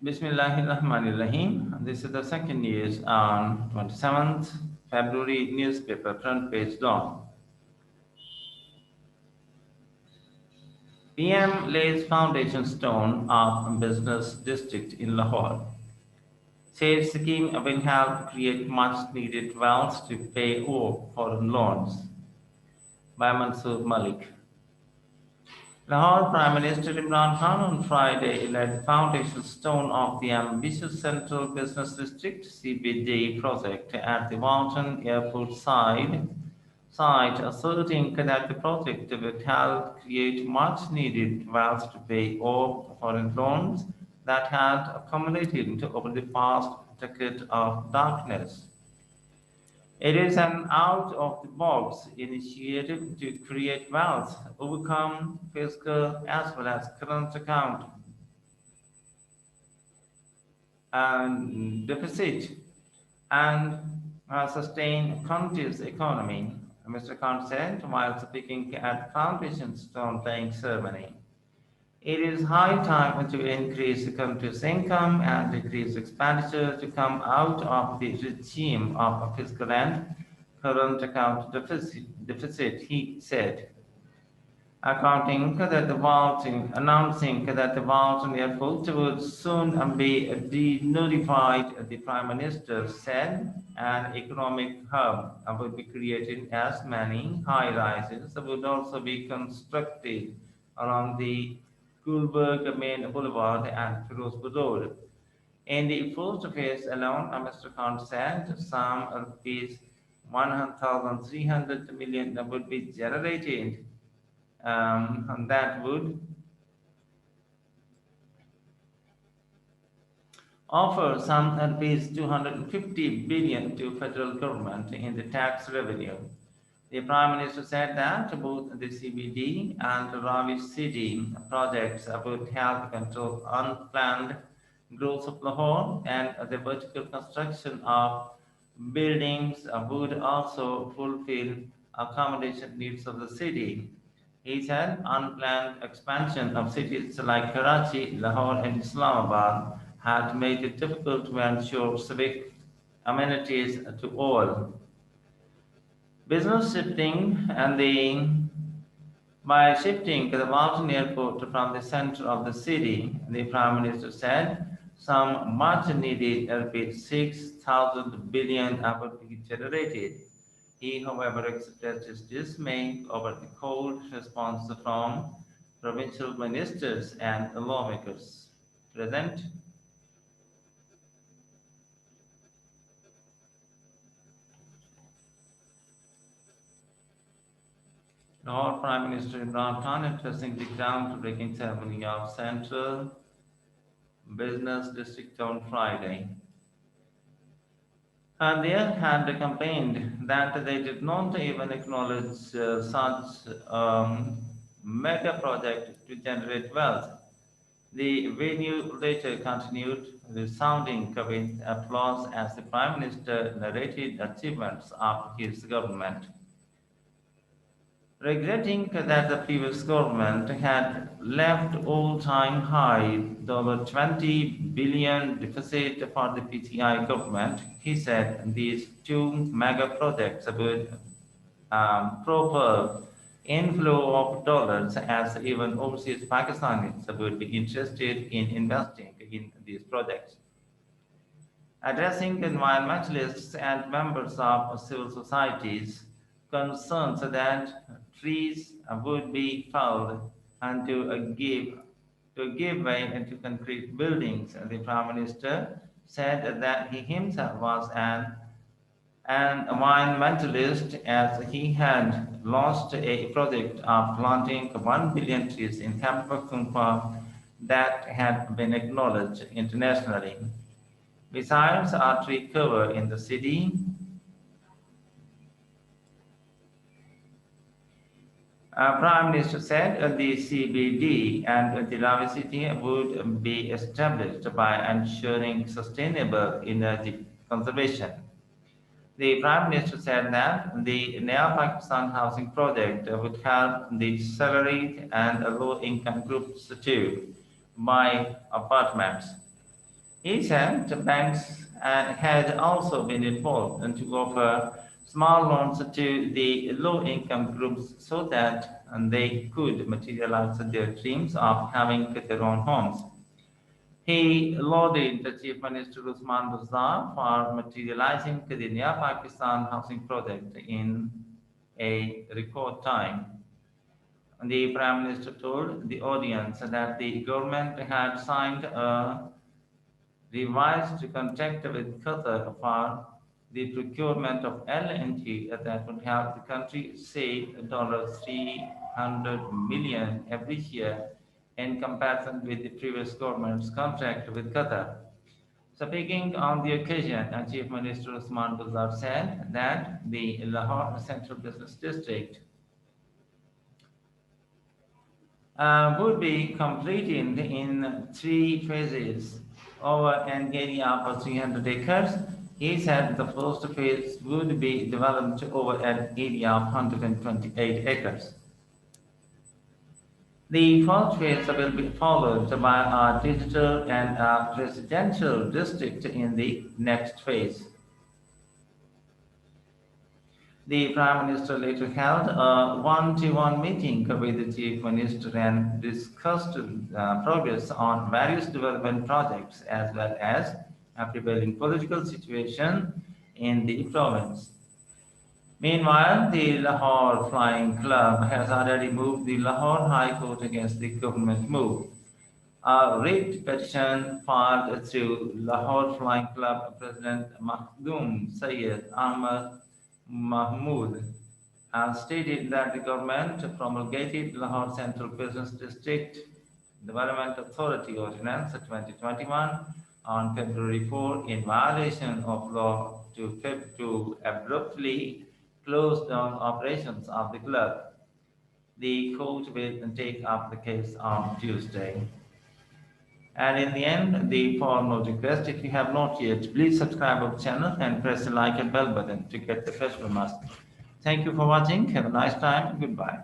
Bismillahirrahmanirrahim. This is the second news on 27th February newspaper front page law. PM lays foundation stone of business district in Lahore. Says scheme will help create much needed wealth to pay off foreign loans. By Mansoor Malik. Lahore Prime Minister Imran Khan on Friday laid the foundation stone of the ambitious Central Business District (CBD) project at the Walton Airport site, asserting that the project would help create much needed wealth to pay off foreign loans that had accumulated over the past decade of darkness. It is an out-of-the-box initiative to create wealth, overcome fiscal as well as current account and deficit, and sustain country's economy, Mr. Khan said while speaking at the Foundation Stone laying ceremony. It is high time to increase the country's income and decrease expenditure to come out of the regime of fiscal and current account deficit, he said. Announcing that the Walton Airport would soon be de-notified, the Prime Minister said an economic hub would be created as many high-rises would also be constructed along the Gulberg Main Boulevard and Firozpur Road. In the first phase alone, Mr. Khan said some rupees 1,300 million would be generated, and that would offer some rupees 250 billion to federal government in the tax revenue. The Prime Minister said that both the CBD and Ravi City projects would help control unplanned growth of Lahore, and the vertical construction of buildings would also fulfill accommodation needs of the city. He said unplanned expansion of cities like Karachi, Lahore, and Islamabad had made it difficult to ensure civic amenities to all. Business shifting and the By shifting the Walton Airport from the center of the city, the Prime Minister said some much needed rupees 6,000 billion would be generated. He, however, expressed his dismay over the cold response from provincial ministers and lawmakers present. Lahore Prime Minister Imran Khan addressing the groundbreaking ceremony of Central Business District on Friday. And they had complained that they did not even acknowledge such mega project to generate wealth. The venue later continued resounding with applause as the Prime Minister narrated achievements of his government. Regretting that the previous government had left all-time high the over 20 billion deficit for the PTI government, he said these two mega projects would propel inflow of dollars as even overseas Pakistanis would be interested in investing in these projects. Addressing environmentalists and members of civil societies, concerns that trees would be felled and to give way into concrete buildings. The Prime Minister said that he himself was an environmentalist as he had launched a project of planting 1 billion trees in Khyber Pakhtunkhwa that had been acknowledged internationally. Besides a tree cover in the city, Prime Minister said the CBD and the Ravi City would be established by ensuring sustainable energy conservation. The Prime Minister said that the Naya Pakistan housing project would help the salaried and low-income groups to buy apartments. He said the banks had also been involved and to offer small loans to the low-income groups so that they could materialize their dreams of having their own homes. He lauded the Chief Minister Usman Bazzar for materializing the Nya Pakistan housing project in a record time. The Prime Minister told the audience that the government had signed a revised contract with Qatar for the procurement of LNG that would help the country save $300 million every year in comparison with the previous government's contract with Qatar. Speaking on the occasion, Chief Minister Usman Bazzar said that the Lahore Central Business District would be completed in 3 phases over an area of 300 acres. He said the first phase would be developed over an area of 128 acres. The first phase will be followed by a digital and a residential district in the next phase. The Prime Minister later held a one-to-one meeting with the Chief Minister and discussed progress on various development projects as well as a prevailing political situation in the province. Meanwhile, the Lahore Flying Club has already moved the Lahore High Court against the government move. A writ petition filed through Lahore Flying Club President Makhdoom Syed Ahmad Mahmood stated that the government promulgated Lahore Central Business District Development Authority Ordinance 2021 on February 4 in violation of law to abruptly close down operations of the club. The court will take up the case on Tuesday. And in the end, the formal request, if you have not yet, please subscribe our channel and press the like and bell button to get the fresh from us. Thank you for watching. Have a nice time. Goodbye.